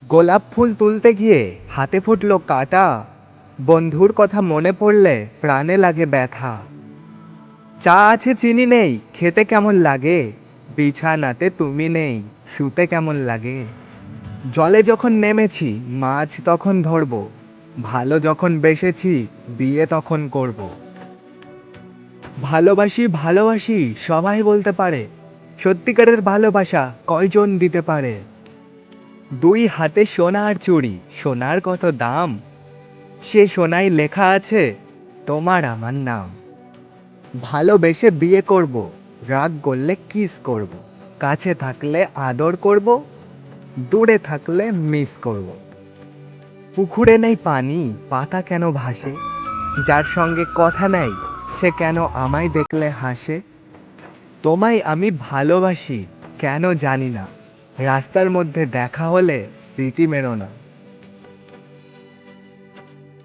গোলাপ ফুল তুলতে গিয়ে হাতে ফুটলো কাঁটা, বন্ধুর কথা মনে পড়লে প্রাণে লাগে ব্যথা। চা আছে চিনি নেই, খেতে কেমন লাগে, বিছানাতে তুমি নেই, শুতে কেমন লাগে। জলে যখন নেমেছি মাছ তখন ধরবো, ভালো যখন বেসেছি বিয়ে তখন করব। ভালোবাসি ভালোবাসি সবাই বলতে পারে, সত্যিকারের ভালোবাসা কয়জন দিতে পারে। দুই হাতে সোনার চুড়ি, সোনার কত দাম, সে সোনায় লেখা আছে তোমার আমার নাম। ভালোবেসে বিয়ে করব, রাগ করলে কিস করব, কাছে থাকলে আদর করব, দূরে থাকলে মিস করব। পুকুরে নেই পানি, পাতা কেন ভাসে, যার সঙ্গে কথা নাই সে কেন আমায় দেখলে হাসে। তোমায় আমি ভালোবাসি কেন জানি না, রাস্তার মধ্যে দেখা হলে সিটি মেরো না।